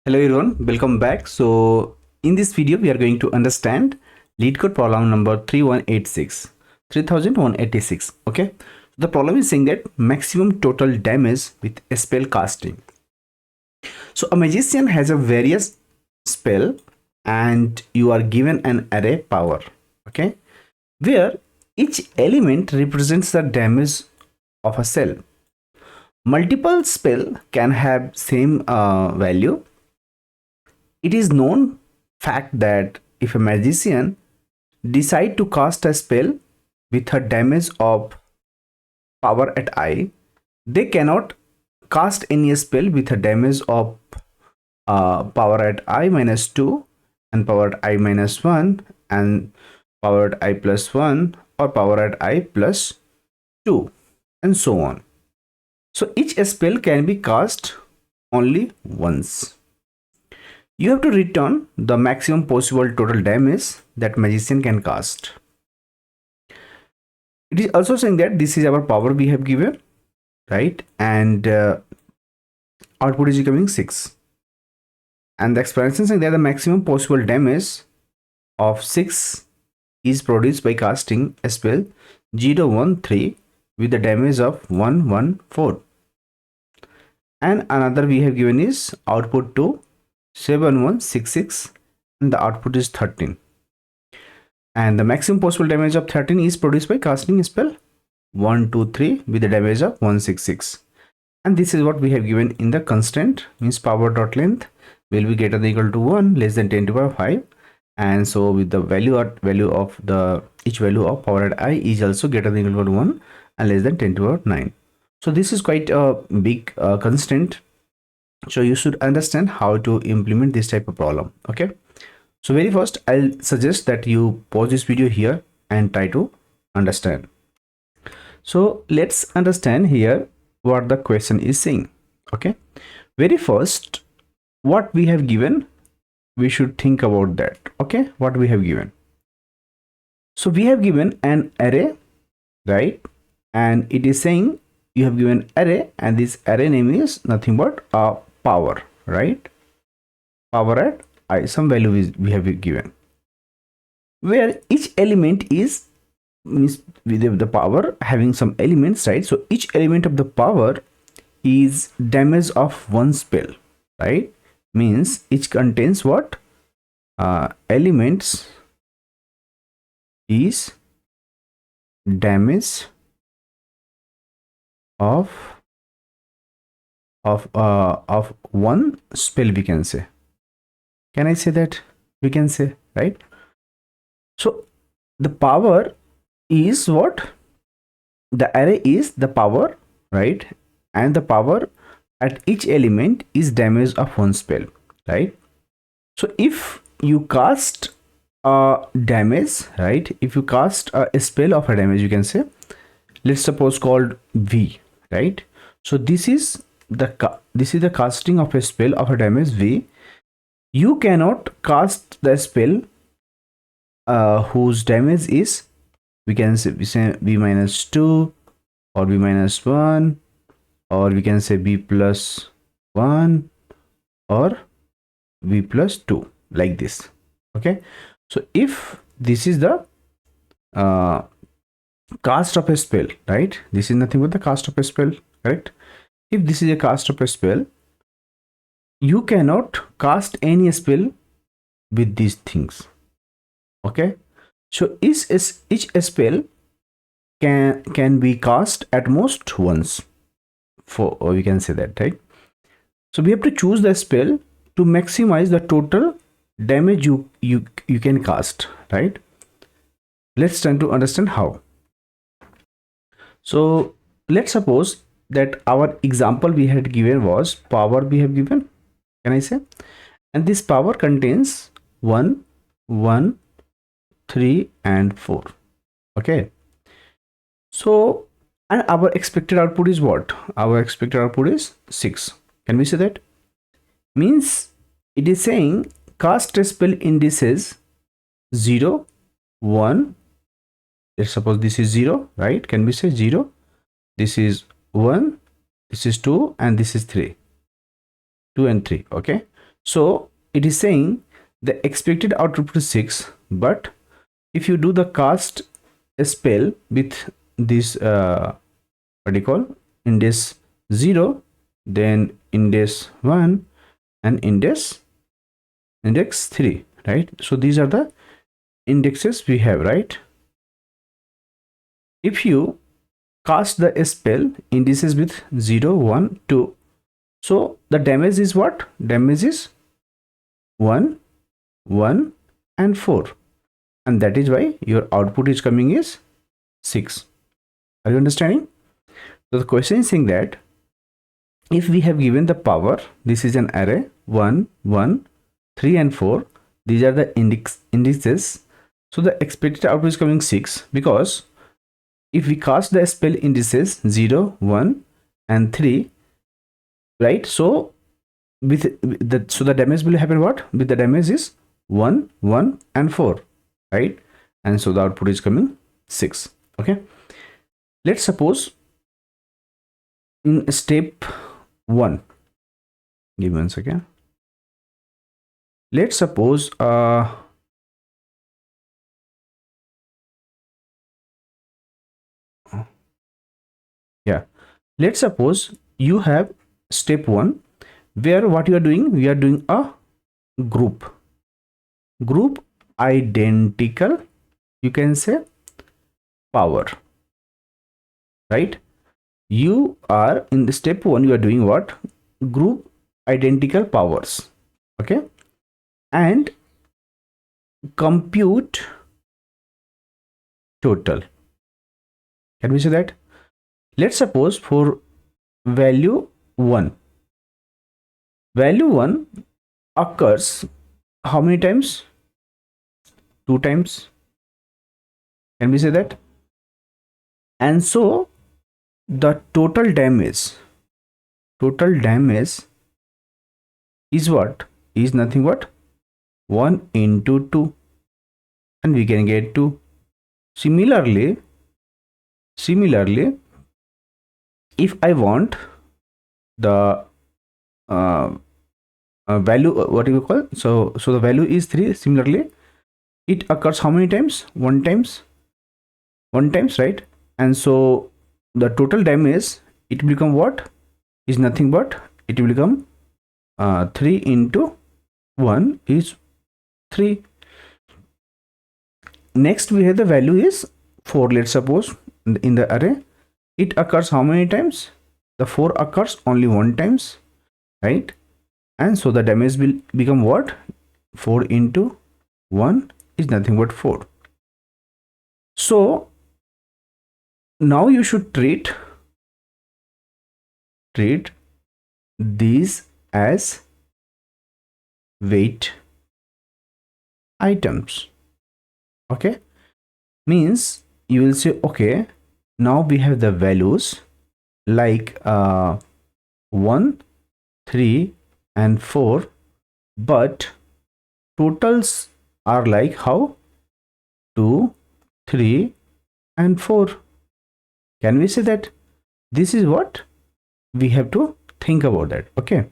Hello everyone, welcome back. So in this video we are going to understand Leetcode problem number 3186. Okay, the problem is saying that maximum total damage with a spell casting. So a magician has a various spell and you are given an array power, okay, where each element represents the damage of a cell. Multiple spell can have same value. It is known fact that if a magician decide to cast a spell with a damage of power at I, they cannot cast any spell with a damage of power at I minus 2 and power at I minus 1 and power at I plus 1 or power at I plus 2 and so on. So each spell can be cast only once. You have to return the maximum possible total damage that magician can cast. It is also saying that this is our power we have given, right? And output is becoming 6. And the explanation saying that the maximum possible damage of 6 is produced by casting a spell 013 with the damage of 114. And another we have given is output to 7166 and the output is 13. And the maximum possible damage of 13 is produced by casting a spell 123 with the damage of 166. And this is what we have given in the constraint, means power dot length will be greater than equal to 1 less than 10 to the power 5. And so with the value of the each value of power at I is also greater than equal to 1 and less than 10 to the power 9. So this is quite a big constraint. So you should understand how to implement this type of problem. Okay, so very first I'll suggest that you pause this video here and try to understand. So let's understand here what the question is saying. Okay, very first what we have given, we should think about that. Okay, what we have given, so we have given an array, right? And it is saying you have given array and this array name is nothing but a power, right? Power at I, some value is we have given, where each element is means with the power having some elements, right? So each element of the power is damage of one spell, right? Means each contains what elements is damage of one spell, we can say. Can I say that? We can say, right? So the power is what? The array is the power, right? And the power at each element is damage of one spell, right? So if you cast a damage, right? If you cast a spell of a damage, you can say, let's suppose called V, right? So this is the casting of a spell of a damage V. You cannot cast the spell whose damage is, we can say V minus 2 or V minus 1, or we can say B plus 1 or V plus 2, like this. Okay, so if this is the cast of a spell, right? This is nothing but the cast of a spell, correct? If this is a cast of a spell, you cannot cast any spell with these things. Okay, so each spell can be cast at most once, for, or we can say that, right? So we have to choose the spell to maximize the total damage you can cast, right? Let's try to understand how. So let's suppose that our example we had given was power we have given, can I say, and this power contains 1 1 3 and 4. Okay, so and our expected output is what? Our expected output is 6. Can we say that? Means it is saying cast a spell indices 0 1. Let's suppose this is 0, right? Can we say 0? This is 1, this is 2 and this is 3. 2 and 3. Okay, So it is saying the expected output is 6, but if you do the cast spell with this what do you call, index 0, then index 1 and index 3, right? So these are the indexes we have, right? If you cast the spell indices with 0, 1, 2, so the damage is what? Damage is 1, 1 and 4, and that is why your output is coming is 6. Are you understanding? So the question is saying that if we have given the power, this is an array 1, 1, 3 and 4, these are the indices, so the expected output is coming 6, because if we cast the spell indices 0, 1 and 3, right? So with the damage will happen what? With the damage is 1, 1 and 4, right? And so the output is coming 6. Okay, let's suppose in step 1, give me 1 second. Let's suppose let's suppose you have step 1, where what you are doing, we are doing a group identical, you can say, power, right? You are in the step 1, you are doing what? Group identical powers. Okay, and compute total. Can we say that? Let's suppose for value 1 occurs how many times? 2 times. Can we say that? And so the total damage is what? Is nothing but 1 into 2, and we can get 2. Similarly, if I want the value, what do you call, so the value is 3, similarly it occurs how many times? 1 times, right? And so the total damage, it will become what? Is nothing but, it will become 3 into 1 is 3. Next we have the value is 4. Let's suppose in the array it occurs how many times? The 4 occurs only 1 times, right? And so the damage will become what? 4 into 1 is nothing but 4. So now you should treat these as weight items. Okay, means you will say, okay, now we have the values like 1, 3 and 4, but totals are like how? 2, 3 and 4. Can we say that? This is what we have to think about that. Okay,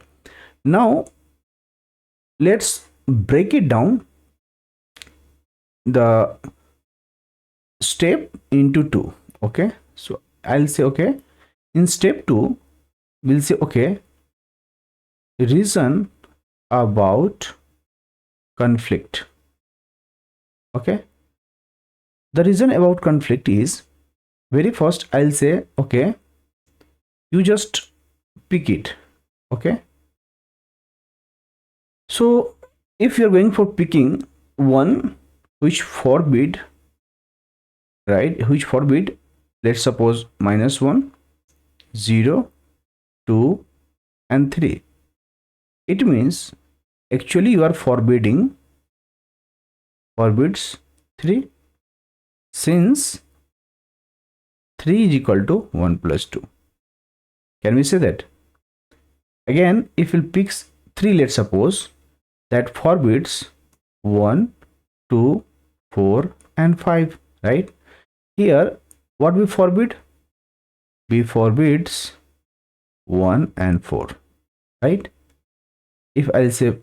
now let's break it down, the step into 2. Okay, so I'll say, okay, in step 2 we'll say, okay, reason about conflict. Okay, the reason about conflict is, very first I'll say, okay, you just pick it. Okay, so if you're going for picking one which forbid, right, which forbid, let's suppose -1, 0, 2 and 3, it means actually you are forbids 3, since 3 is equal to 1 plus 2. Can we say that? Again, if we pick 3, let's suppose, that forbids 1, 2, 4 and 5, right? Here what we forbid? We forbids 1 and 4, right? If I'll say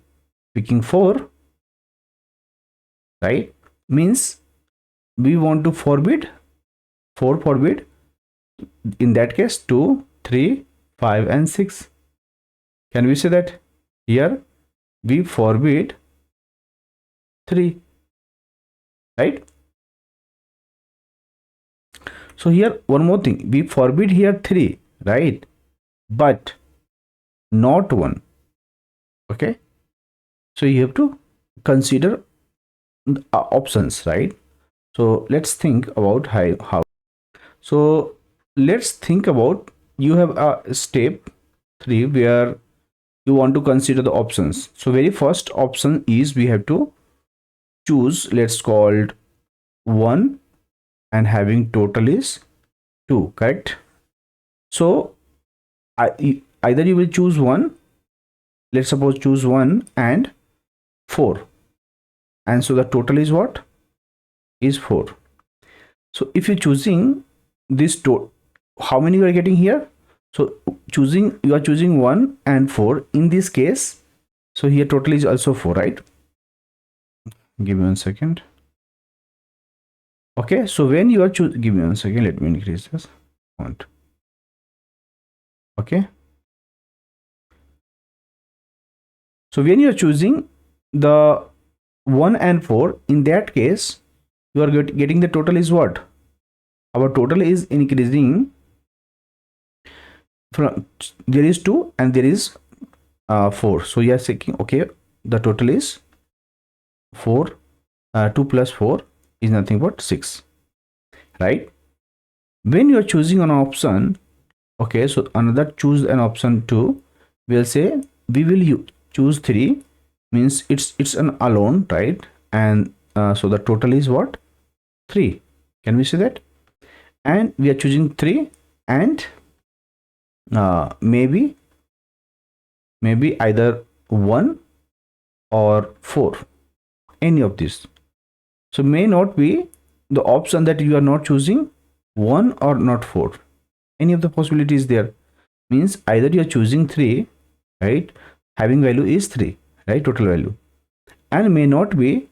picking 4, right, means we want to forbid 4, forbid in that case 2, 3, 5 and 6. Can we say that here we forbid 3, right? So here one more thing, we forbid here 3, right, but not 1. Okay, so you have to consider options, right? So let's think about how. So let's think about, you have a step 3 where you want to consider the options. So very first option is we have to choose, let's call 1 and having total is 2, correct? So either you will choose 1, let's suppose choose 1 and 4, and so the total is what? Is 4. So if you're choosing this how many you are getting here? So you are choosing 1 and 4 in this case, so here total is also 4, right? Give me 1 second. Okay, so when you are give me 1 second, let me increase this font. Okay, so when you are choosing the 1 and 4, in that case you are getting the total is what? Our total is increasing from, there is 2 and there is 4, so you are saying okay, the total is 4, 2 plus 4 is nothing but 6, right? When you are choosing an option, okay, so another choose an option 2, we'll say we will choose 3, means it's an alone, right? And so the total is what? 3. Can we say that? And we are choosing 3 and maybe either 1 or 4, any of this. So may not be the option that you are not choosing 1 or not 4, any of the possibilities there, means either you are choosing 3, right, having value is 3, right, total value, and may not be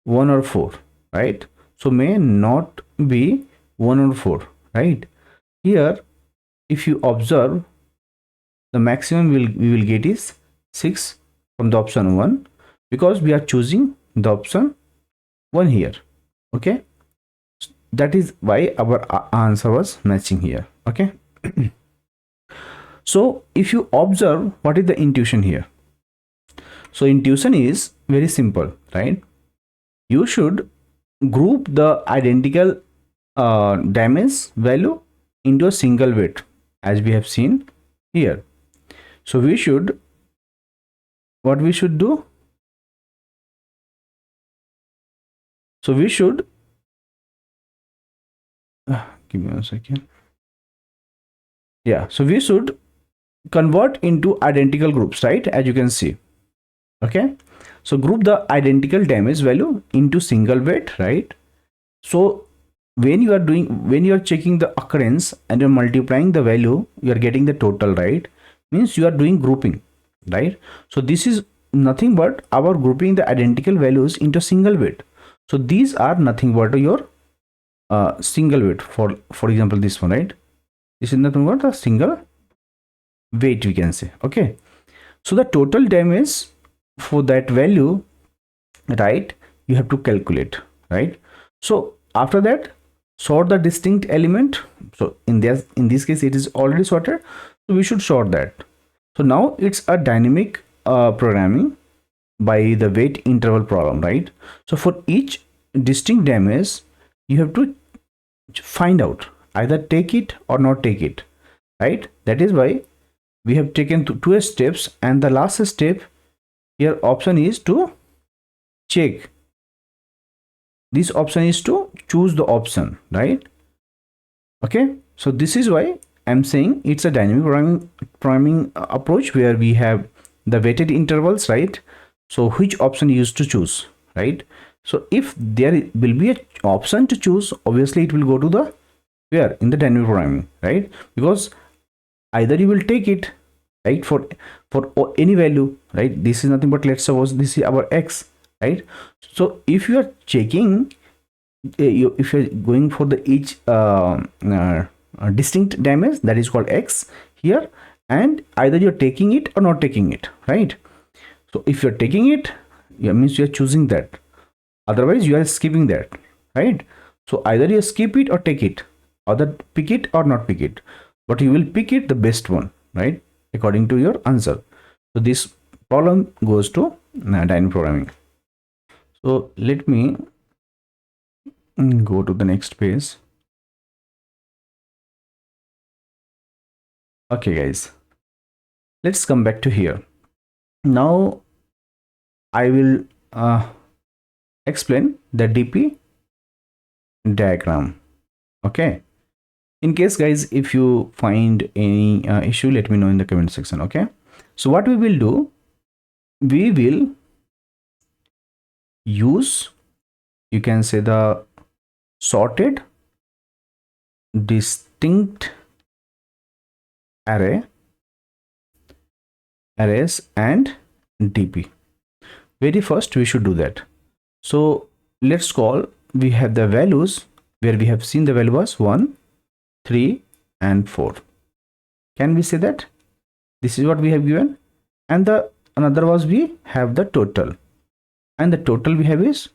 1 or 4, right? So may not be 1 or 4, right? Here if you observe, the maximum we will get is 6 from the option 1, because we are choosing the option 1 here. Okay, that is why our answer was matching here. Okay. So if you observe, what is the intuition here? So intuition is very simple, right? You should group the identical damage value into a single weight, as we have seen here. So we should, what we should do? So we should give me 1 second. Yeah, so we should convert into identical groups, right, as you can see. Okay, so group the identical damage value into single weight, right? So when you are checking the occurrence and you're multiplying the value, you are getting the total, right? Means you are doing grouping, right? So this is nothing but our grouping the identical values into single weight. So these are nothing but your single weight. For example, this one, right? This is nothing but a single weight, we can say. Okay, so the total damage for that value, right, you have to calculate, right? So after that, sort the distinct element. So in this case it is already sorted, so we should sort that. So now it's a dynamic programming by the weight interval problem, right? So for each distinct damage, you have to find out, either take it or not take it, right? That is why we have taken two steps, and the last step here option is to check. This option is to choose the option, right? Okay, so this is why I'm saying it's a dynamic programming approach where we have the weighted intervals, right? So which option you used to choose, right? So if there will be an option to choose, obviously it will go to the where in the dynamic programming, right? Because either you will take it right? For any value, right? This is nothing but, let's suppose this is our x, right? So if you are checking, if you're going for the each distinct damage, that is called x here, and either you're taking it or not taking it, right? So if you're taking it, means you're choosing that, otherwise you are skipping that, right? So either you skip it or take it, either pick it or not pick it, but you will pick it the best one, right, according to your answer. So this problem goes to dynamic programming. So let me go to the next page. Okay guys, let's come back to here. Now I will explain the DP diagram. Okay, in case guys, if you find any issue, let me know in the comment section. Okay, so what we will do, we will use, you can say, the sorted distinct arrays and DP. Very first we should do that. So let's call, we have the values where we have seen the value was 1, 3 and 4. Can we say that this is what we have given, and the another was we have the total, and the total we have is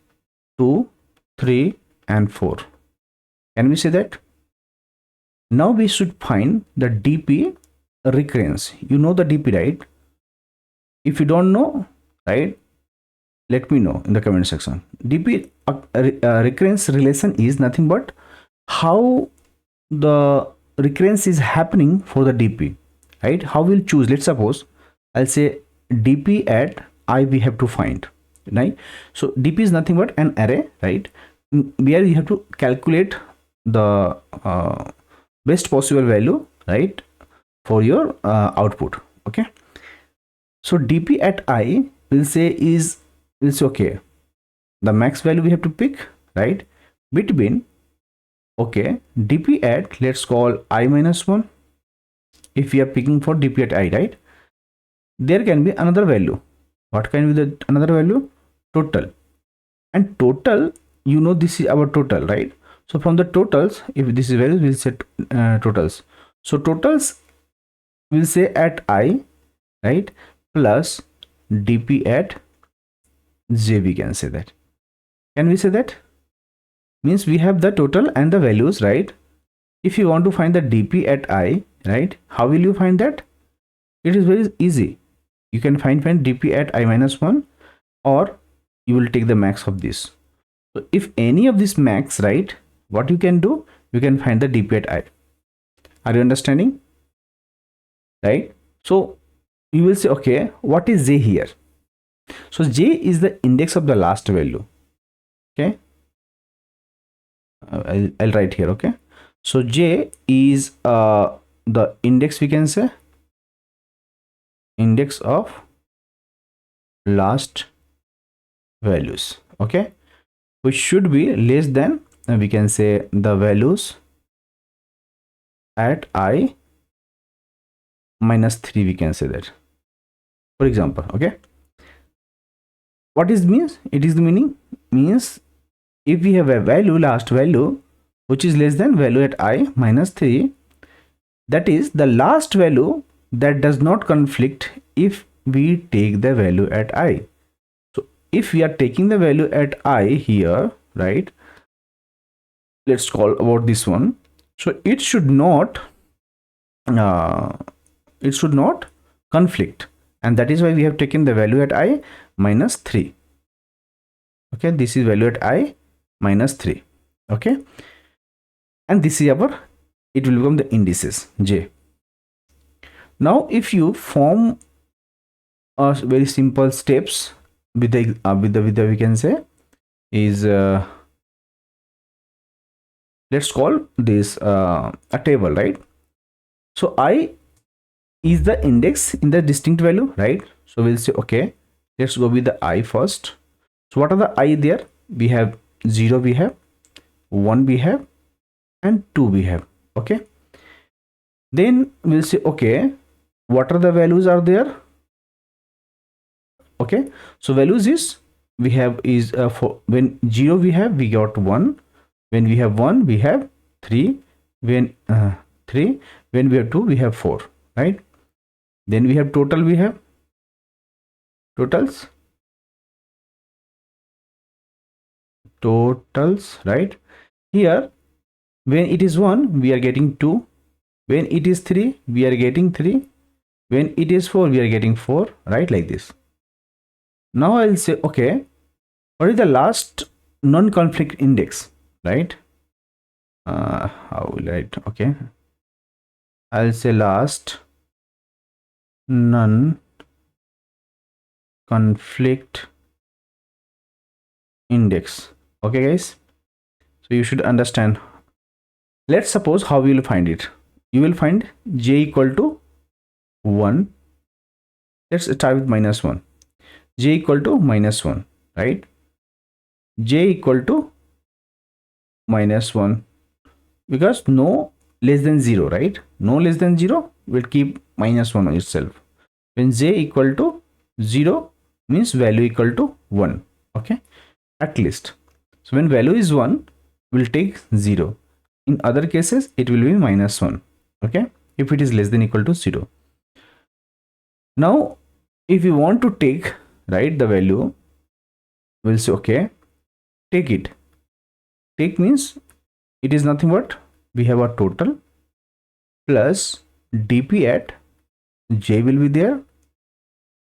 2, 3 and 4. Can we say that? Now we should find the DP recurrence. You know the DP, right? If you don't know, right, let me know in the comment section. DP recurrence relation is nothing but how the recurrence is happening for the DP, right? How we'll choose, let's suppose I'll say DP at I we have to find, right? So DP is nothing but an array, right, where you have to calculate the best possible value, right, for your output. Okay, so DP at I will say okay, the max value we have to pick, right, between, okay, DP at, let's call I minus 1. If we are picking for DP at I, right, there can be another value. What can be the another value? Total. And total, you know, this is our total, right? So from the totals, if this is values, we'll set totals. So totals will say at I, right, plus DP at J, we can say that. Can we say that? Means we have the total and the values, right? If you want to find the DP at I, right, how will you find that? It is very easy. You can find DP at I minus 1, or you will take the max of this. So if any of this max, right, what you can do, you can find the DP at I. Are you understanding? Right? So you will say, okay, what is J here? So J is the index of the last value. Okay, I'll write here. Okay, so J is the index, we can say, index of last values. Okay, which should be less than, we can say, the values at I minus 3, we can say that, for example. Okay, what is means? It is the means if we have a value, last value, which is less than value at I minus 3, that is the last value that does not conflict if we take the value at I. So if we are taking the value at I here, right, let's call about this one, so it should not conflict, and that is why we have taken the value at I minus 3. Okay, this is value at I minus 3. Okay, and this is our, it will become the indices J. Now if you form a very simple steps with the we can say is let's call this a table, right? So I is the index in the distinct value, right? So we'll say, okay, let's go with the I first. So what are the I there? We have 0, we have 1, we have, and 2 we have. Okay, then we'll say, okay, what are the values are there? Okay, so values is we have is for when 0 we got 1, when we have 1 we have 3, when 3, when we have 2 we have 4, right? Then we have total, we have totals, right? Here when it is 1 we are getting 2, when it is 3 we are getting 3, when it is 4 we are getting 4, right? Like this. Now I'll say, okay, what is the last non-conflict index, right? How will I write? Okay, I'll say last non-conflict index. Okay guys, so you should understand. Let's suppose how you will find it. You will find j equal to 1. Let's start with -1. J equal to -1, right? J equal to -1, because no less than 0, right? No less than 0 will keep -1 on itself. When j equal to 0 means value equal to 1, okay, at least. So when value is 1 we'll take 0. In other cases it will be -1, okay, if it is less than equal to 0. Now if you want to take, right, the value, we'll say, okay, take it. Take means it is nothing but we have a total plus dp at j will be there.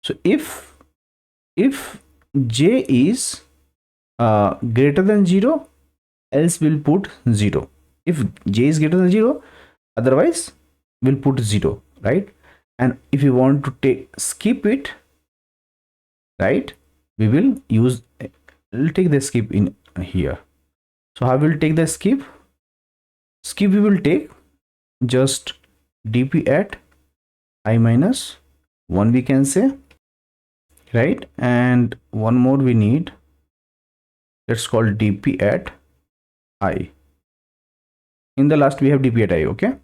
So if j is greater than 0, else we'll put 0. If j is greater than 0, otherwise we'll put 0, right? And if you want to skip it, right, we will use, we'll take the skip in here. So how will take the skip? Skip we will take just dp at I minus 1, we can say, right? And one more we need, let's call dp at I. In the last we have dp at I, okay?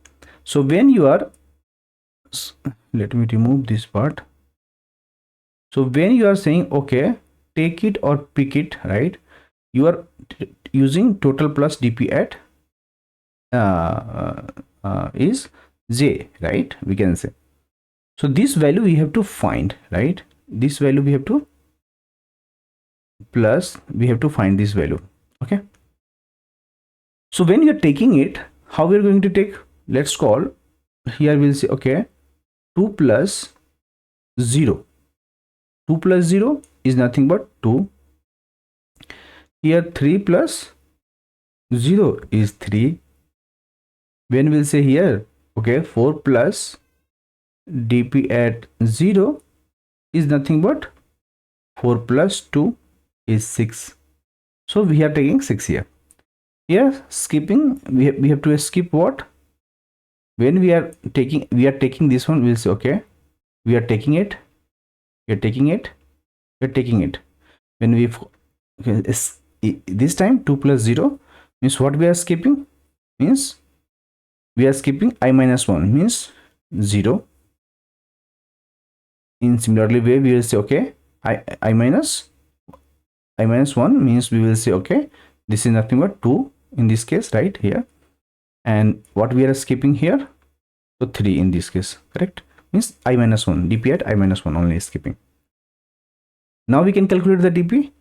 So when you are, let me remove this part. So when you are saying, okay, take it or pick it, right, you are using total plus dp at is j, right, we can say. So this value we have to find, right? This value we have to plus, we have to find this value, okay? So when you are taking it, how we are going to take? Let's call here, we'll say, okay, 2 plus 0. 2 plus 0 is nothing but 2. Here 3 plus 0 is 3. When we'll say here, okay, 4 plus dp at 0 is nothing but 4 plus 2 is 6. So we are taking 6 here. Here skipping, we have to skip what? When we are taking this one, we'll say, okay, we are taking it, we are taking it, we are taking it. When we, okay, this time 2 plus 0 means what we are skipping? Means we are skipping I minus 1, means 0. In similarly way we will say, okay, I minus 1 means we will say, okay, this is nothing but 2 in this case, right here. And what we are skipping here? So 3 in this case, correct? Means I minus 1, dp at I minus 1 only skipping. Now we can calculate the dp.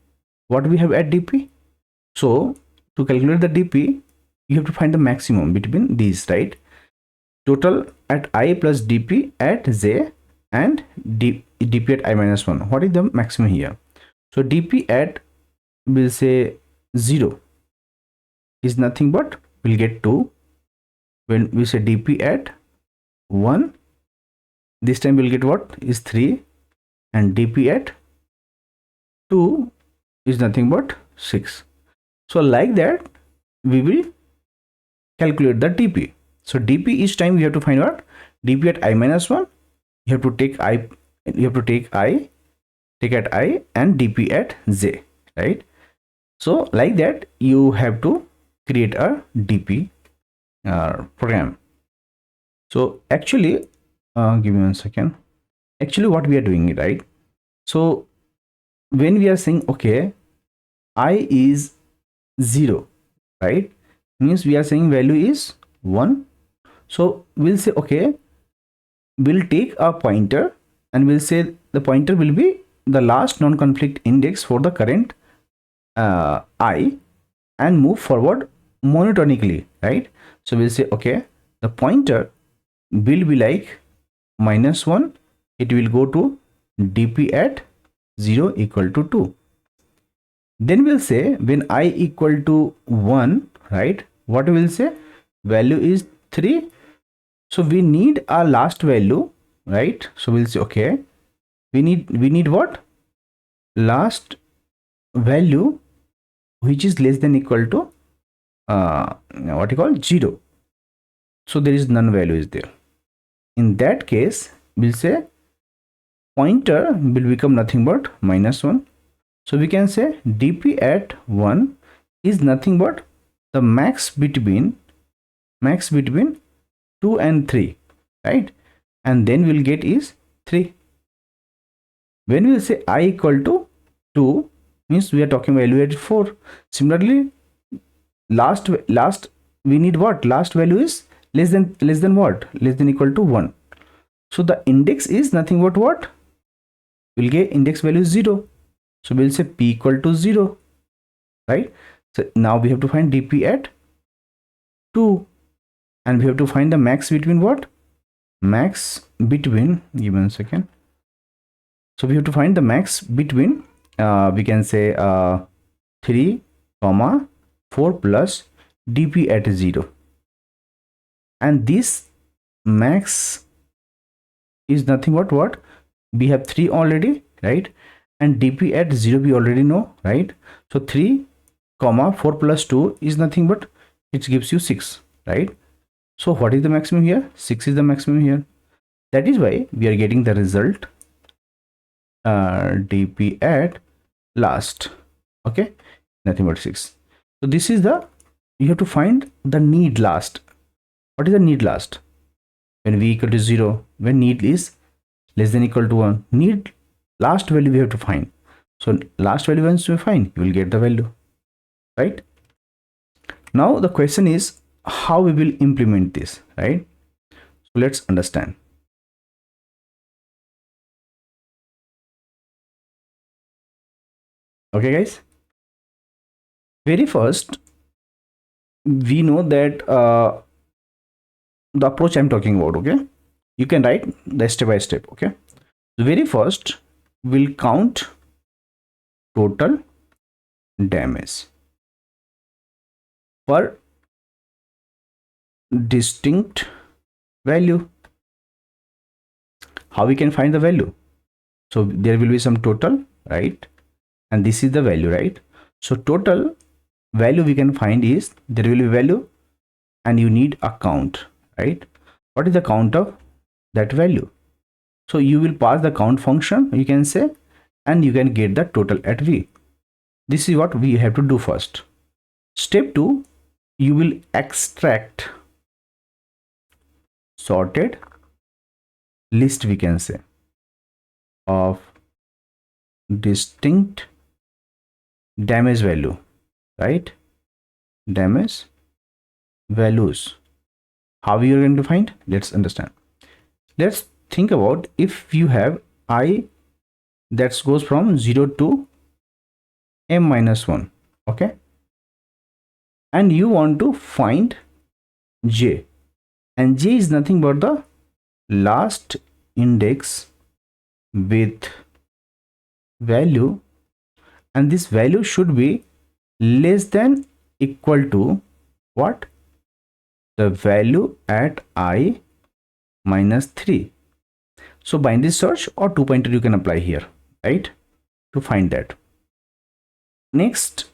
What we have at dp? So to calculate the dp, you have to find the maximum between these, right? Total at I plus dp at j and dp at I minus 1. What is the maximum here? So dp at, we'll say 0 is nothing but we'll get 2. When we say dp at 1, this time we'll get what is 3, and dp at 2 is nothing but 6. So like that we will calculate the dp. So dp each time we have to find what? Dp at I minus 1, you have to take I, you have to take at I and dp at j, right? So like that you have to create a dp program. So actually Give me 1 second. Actually what we are doing, right? So when we are saying okay, I is 0, right, means we are saying value is 1. So we'll say okay, we'll take a pointer and we'll say the pointer will be the last non-conflict index for the current I, and move forward monotonically, right? So we'll say okay, the pointer will be like -1, it will go to dp at 0 equal to 2. Then we'll say when I equal to 1, right, what we'll say, value is 3. So we need our last value, right? So we'll say okay, we need what, last value which is less than equal to what you call 0. So there is none value is there. In that case we'll say pointer will become nothing but -1. So we can say dp at 1 is nothing but the max between 2 and 3, right? And then we'll get is 3. When we'll say I equal to 2, means we are talking value at 4. Similarly, last we need what, last value is less than what, less than equal to 1. So the index is nothing but what, we'll get index value is 0. So we'll say p equal to 0, right? So now we have to find dp at 2, and we have to find the max between what, max between, give me 1 second. So we have to find the max between we can say 3 comma 4 plus dp at 0, and this max is nothing but what, we have 3 already, right? And dp at 0 we already know, right? So 3 comma 4 plus 2 is nothing but it gives you 6, right? So what is the maximum here? 6 is the maximum here. That is why we are getting the result dp at last, okay, nothing but 6. So this is the, you have to find the need last. What is the need last? When v equal to 0, when need is less than equal to 1, need last value we have to find. So last value once we find, you will get the value, right? Now the question is how we will implement this, right? So let's understand. Okay guys, very first we know that the approach I'm talking about, okay, you can write the step by step, okay. The very first we'll count total damage per distinct value. How we can find the value? So there will be some total, right, and this is the value, right? So total value we can find is, there will be value and you need a count, right? What is the count of that value? So you will pass the count function, you can say, and you can get the total at v. This is what we have to do first. Step 2, you will extract sorted list, we can say, of distinct damage value, right? Damage values. How you are going to find? Let's understand. Let's think about, if you have I that goes from 0 to m minus 1, okay, and you want to find j, and j is nothing but the last index with value, and this value should be less than equal to what, the value at I minus 3. So binary search or 2 pointer you can apply here, right, to find that. Next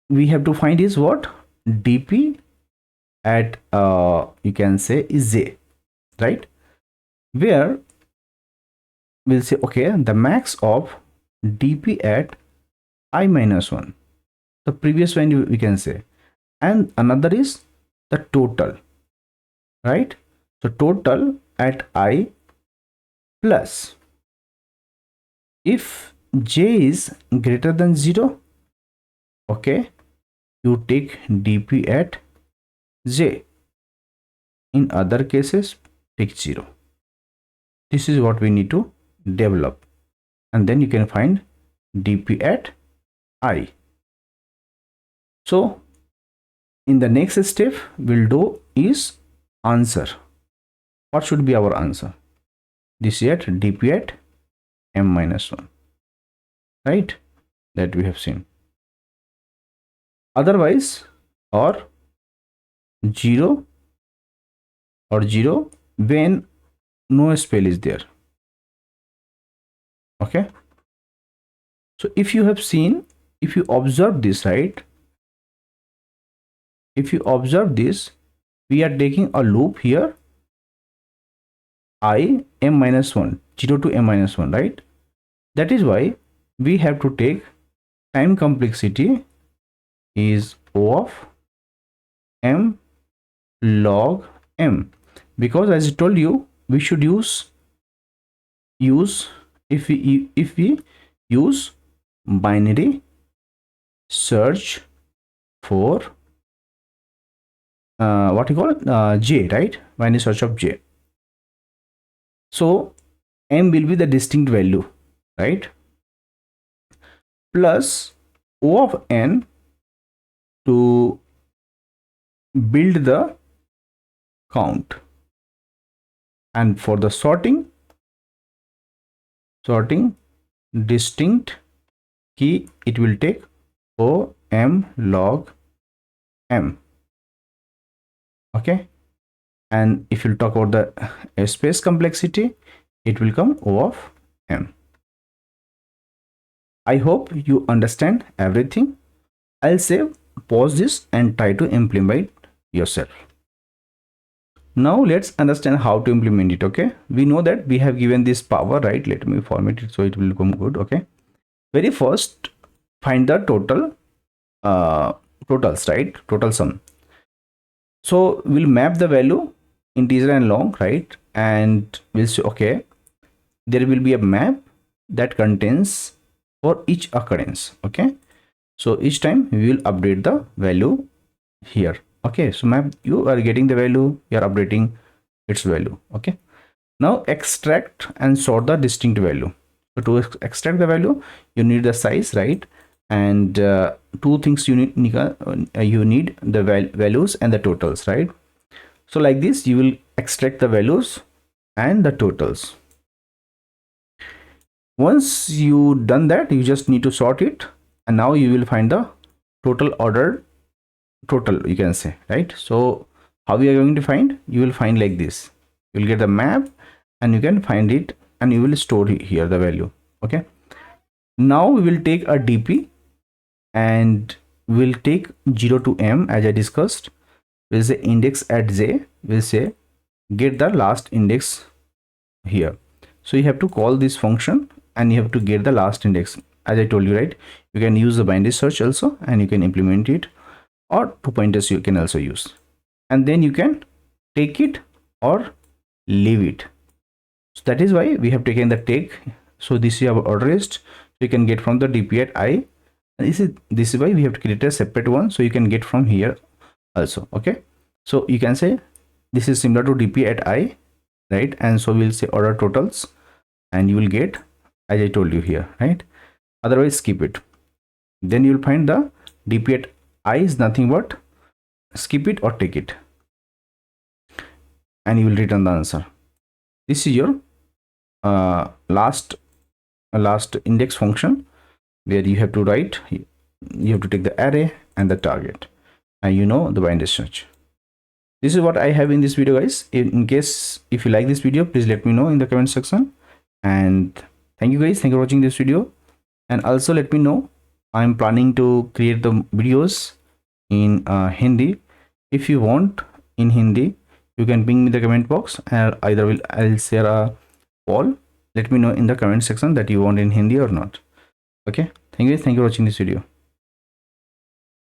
we have to find is what, dp at you can say is j, right, where we'll say okay, the max of dp at I minus 1, the previous one we can say, and another is the total, right? So total at I plus if j is greater than 0, okay, you take dp at j. In other cases, take 0. This is what we need to develop, and then you can find dp at I. So in the next step we'll do is answer. What should be our answer? This is at dp at m minus 1, right? That we have seen. Otherwise, or 0 when no spell is there. Okay, so if you have seen, if you observe this, right, if you observe this, we are taking a loop here, I m minus 1, 0 to m minus 1, right? That is why we have to take time complexity is O of m log m, because as I told you, we should use if we use binary search for what you call j, right? Binary search of j. So m will be the distinct value, right? Plus O of n to build the count, and for the sorting distinct key, it will take O m log m. Okay, and if you talk about the space complexity, it will come O of m. I hope you understand everything. I'll say pause this and try to implement yourself. Now let's understand how to implement it. Okay, we know that we have given this power, right? Let me format it so it will come good. Okay, very first find the totals, right? Total sum. So we'll map the value integer and long, right? And we'll say, okay, there will be a map that contains for each occurrence. Okay, so each time we will update the value here. Okay, so map, you are getting the value, you are updating its value. Okay, now extract and sort the distinct value. So to extract the value, you need the size, right? And two things you need the values and the totals, right? So like this, you will extract the values and the totals. Once you done that, you just need to sort it, and now you will find the total order total, you can say, right? So how we are going to find? You will find like this. You will get the map and you can find it, and you will store here the value. Okay, now we will take a dp and we'll take 0 to m as I discussed. We'll say index at j, we'll say get the last index here. So you have to call this function and you have to get the last index, as I told you, right? You can use the binary search also, and you can implement it, or 2 pointers you can also use, and then you can take it or leave it. So that is why we have taken the take. So this is our order list, so you can get from the dp at I, and this is why we have to create a separate one, so you can get from here also. Okay, so you can say this is similar to dp at I, right? And so we'll say order totals, and you will get as I told you here, right? Otherwise skip it. Then you will find the dp at I is nothing but skip it or take it, and you will return the answer. This is your last index function, where you have to write, you have to take the array and the target, and you know the binary search. This is what I have in this video, guys. In case if you like this video, please let me know in the comment section. And thank you guys, thank you for watching this video. And also let me know, I'm planning to create the videos in Hindi. If you want in Hindi, you can ping me the comment box, and either I'll share a poll. Let me know in the comment section that you want in Hindi or not. Okay, thank you guys, thank you for watching this video.